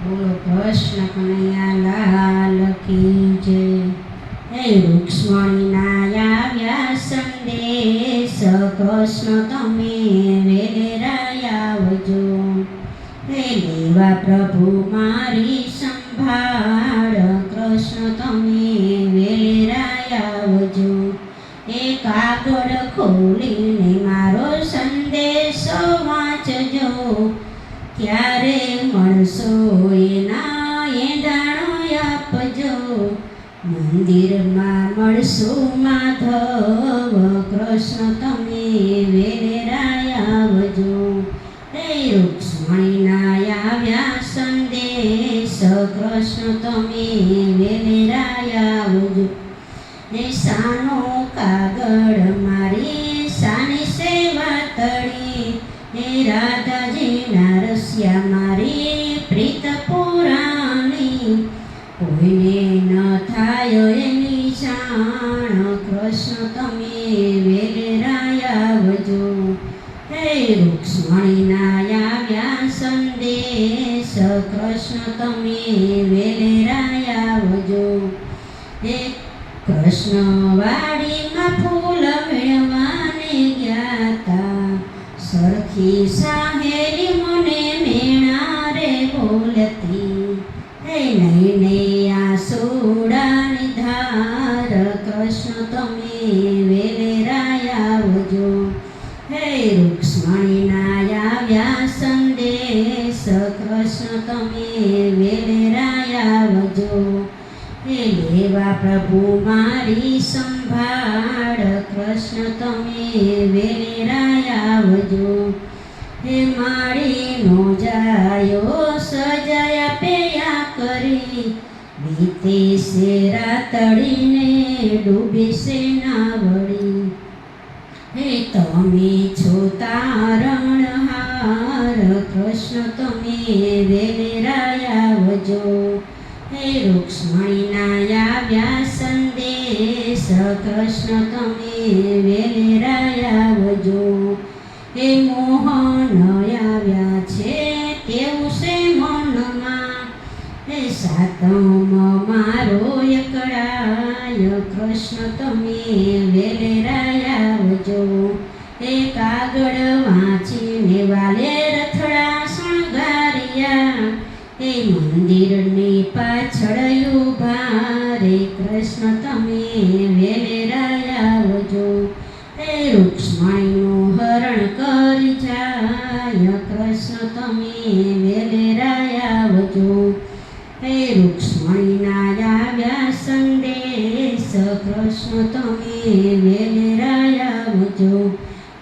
બોલો કૃષ્ણ કનૈયા લાલ કી જય. હે રૂક્ષ્મણીના આવ્યા સંદેશ, કૃષ્ણ તમે વેલેરા આવજો. હે લેવા પ્રભુ મારી સંભાળ, કૃષ્ણ તમે વેલેરા આવજો. એ કાગળ ખોલીને મારો સંદેશો વાંચજો, ક્યારે મળશો એના એંધાણો આપજો. મંદિરમાં મળશું માધવ, કૃષ્ણ તમે વેલેરા આવજો. હે રૂક્ષ્મણીના આવ્યા સંદેશ, કૃષ્ણ તમે વેલેરા આવજો. ને સાનો કાગળ મારી સાની સેવા તળી, હે રાધાજીના રસિયા મારી પ્રીત પુરાણી. કોઈને ન થાય એની જાણ, કૃષ્ણ તમે વેલેરા આવજો. હે રૂક્ષ્મણીના આવ્યા સંદેશ, કૃષ્ણ તમે વેલેરા આવજો. હે કૃષ્ણ વાડીમાં ફૂલ મેળવાને ગયાતા, સરખી સાહેલી મને મેણા રે બોલતી. હે નૈને આસુડાની ધાર, કૃષ્ણ તમે વેલેરા આવજો. હે રૂક્ષ્મણીના આવ્યા સંદેશ, કૃષ્ણ તમે વેલેરા આવજો. હે લેવા પ્રભુ મારી સંભાળ, કૃષ્ણ તમે વેલેરા આવજો. હે માળીનો જાયો સજાયા પૈયા કરી, બીતે છે રાતડીને ડૂબે છે નાવડી. હે તમે છો તારણહાર, કૃષ્ણ તમે વેલેરા આવજો. હે રૂક્ષ્મણીના આવ્યા સંદેશ, કૃષ્ણ તમે વેલેરા આવજો. હે મોહન આવ્યા છે તેવું છે મનમાં, હે સાતમ મારો એકડાય, કૃષ્ણ તમે વેલેરા આવજો. હે કાગળ વાંચીને વાલે રથડા શણગાર્યા, હે મંદિરની પાછળ ઉભા રે, કૃષ્ણ તમે વેલેરા આવજો. હે રૂક્ષ્મણીનું હરણ કરી જાય, કૃષ્ણ તમે વેલેરા આવજો. હે રૂક્ષ્મણીના આવ્યા સંદેશ, કૃષ્ણ તમે વેલેરા આવજો.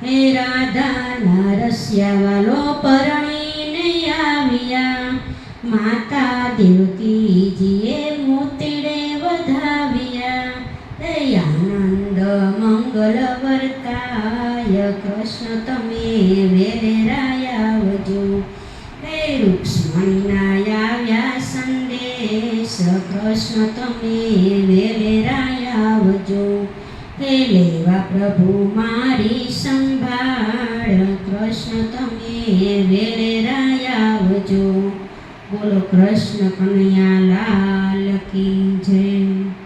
હે રાધાના રસિયા વાલો પરણીને આવ્યા, માતા દેવકીજીએ મોતીડે વધાવ્યા. હે આનંદ મંગલ વર્તાય, કૃષ્ણ તમે વેલેરા આવજો. હે રૂક્ષ્મણીના આવ્યા સંદેશ, કૃષ્ણ તમે વેલેરા આવજો. હે લેવા પ્રભુ મારી સંભાળ, કૃષ્ણ તમે વેલેરા આવજો. બોલો કૃષ્ણ કનૈયા લાલ કી જય.